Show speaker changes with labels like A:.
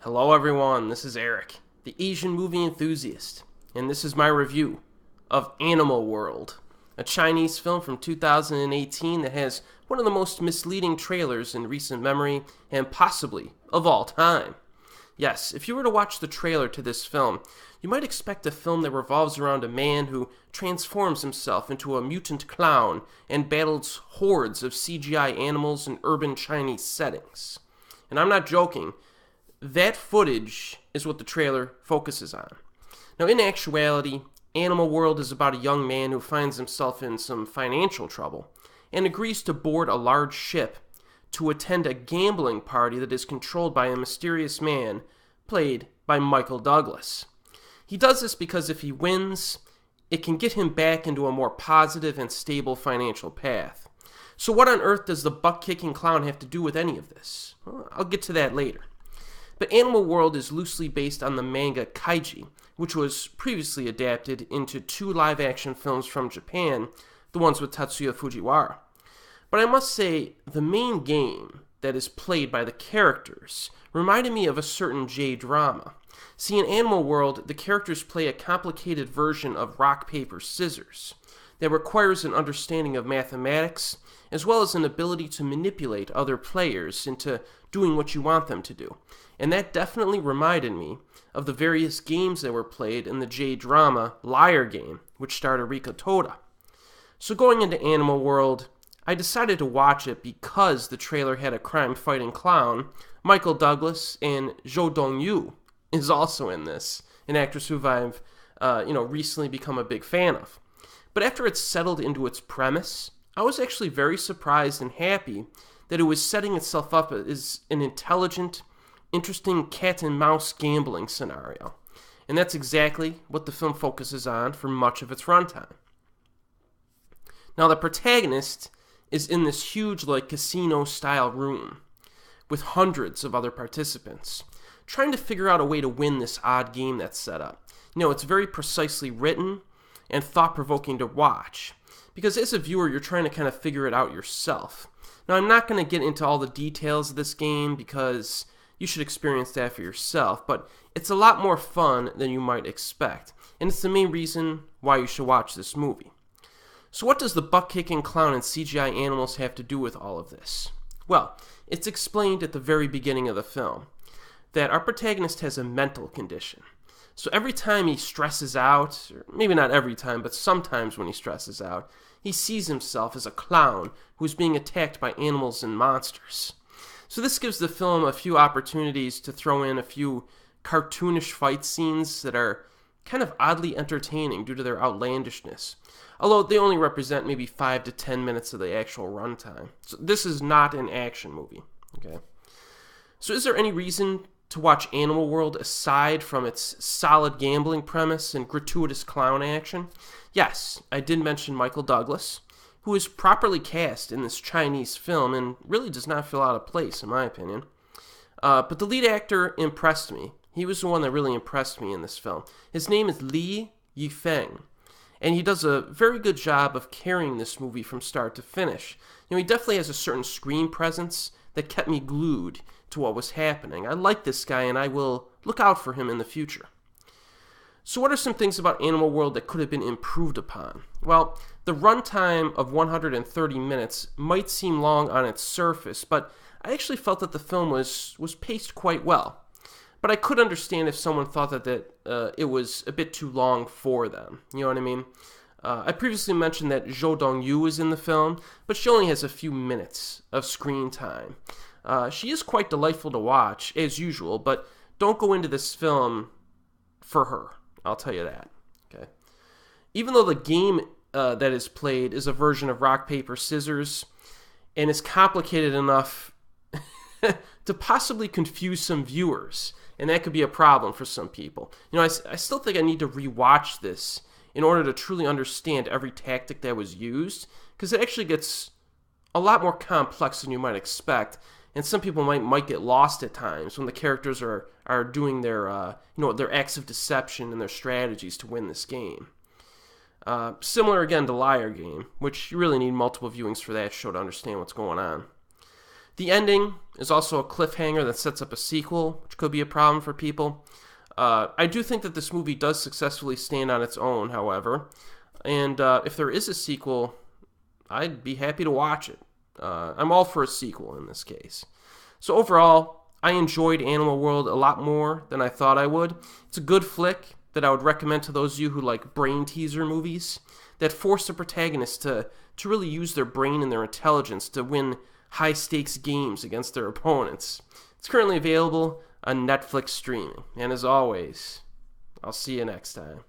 A: Hello everyone, this is Erik, the Asian movie enthusiast, and this is my review of Animal World, a Chinese film from 2018 that has one of the most misleading trailers in recent memory and possibly of all time. Yes, if you were to watch the trailer to this film, you might expect a film that revolves around a man who transforms himself into a mutant clown and battles hordes of CGI animals in urban Chinese settings. And I'm not joking. That footage is what the trailer focuses on. Now, in actuality, Animal World is about a young man who finds himself in some financial trouble and agrees to board a large ship to attend a gambling party that is controlled by a mysterious man played by Michael Douglas. He does this because if he wins, it can get him back into a more positive and stable financial path. So what on earth does the butt-kicking clown have to do with any of this? Well, I'll get to that later. But Animal World is loosely based on the manga Kaiji, which was previously adapted into 2 live-action films from Japan, the ones with Tatsuya Fujiwara. But I must say, the main game that is played by the characters reminded me of a certain J-drama. See, in Animal World, the characters play a complicated version of rock, paper, scissors that requires an understanding of mathematics, as well as an ability to manipulate other players into doing what you want them to do. And that definitely reminded me of the various games that were played in the J-drama Liar Game, which starred Erika Toda. So going into Animal World, I decided to watch it because the trailer had a crime-fighting clown, Michael Douglas, and Zhou Dongyu is also in this, an actress who I've recently become a big fan of. But after it settled into its premise, I was actually very surprised and happy that it was setting itself up as an intelligent, interesting cat-and-mouse gambling scenario. And that's exactly what the film focuses on for much of its runtime. Now, the protagonist is in this huge, casino-style room with hundreds of other participants, trying to figure out a way to win this odd game that's set up. It's very precisely written and thought-provoking to watch, because as a viewer, you're trying to kind of figure it out yourself. Now, I'm not going to get into all the details of this game because you should experience that for yourself, but it's a lot more fun than you might expect, and it's the main reason why you should watch this movie. So what does the butt-kicking clown and CGI animals have to do with all of this? Well, it's explained at the very beginning of the film that our protagonist has a mental condition. So every time he stresses out, or maybe not every time, but sometimes when he stresses out, he sees himself as a clown who's being attacked by animals and monsters. So this gives the film a few opportunities to throw in a few cartoonish fight scenes that are kind of oddly entertaining due to their outlandishness, although they only represent maybe 5 to 10 minutes of the actual runtime. So this is not an action movie, okay? So is there any reason to watch Animal World aside from its solid gambling premise and gratuitous clown action? Yes, I did mention Michael Douglas, who is properly cast in this Chinese film and really does not feel out of place, in my opinion. But the lead actor impressed me. He was the one that really impressed me in this film. His name is Li Yifeng, and he does a very good job of carrying this movie from start to finish. He definitely has a certain screen presence that kept me glued to what was happening. I like this guy, and I will look out for him in the future. So what are some things about Animal World that could have been improved upon? Well, the runtime of 130 minutes might seem long on its surface, but I actually felt that the film was paced quite well. But I could understand if someone thought that it was a bit too long for them. You know what I mean? I previously mentioned that Zhou Dongyu is in the film, but she only has a few minutes of screen time. She is quite delightful to watch, as usual, but don't go into this film for her. I'll tell you that. Okay. Even though the game that is played is a version of rock, paper, scissors, and is complicated enough to possibly confuse some viewers, and that could be a problem for some people. I still think I need to rewatch this in order to truly understand every tactic that was used, because it actually gets a lot more complex than you might expect, and some people might get lost at times when the characters are doing their their acts of deception and their strategies to win this game. Similar again to Liar Game, which you really need multiple viewings for that show to understand what's going on. The ending is also a cliffhanger that sets up a sequel, which could be a problem for people. I do think that this movie does successfully stand on its own, however, and if there is a sequel, I'd be happy to watch it. I'm all for a sequel in this case. So overall, I enjoyed Animal World a lot more than I thought I would. It's a good flick that I would recommend to those of you who like brain teaser movies that force the protagonist to really use their brain and their intelligence to win high-stakes games against their opponents. It's currently available on Netflix streaming. And as always, I'll see you next time.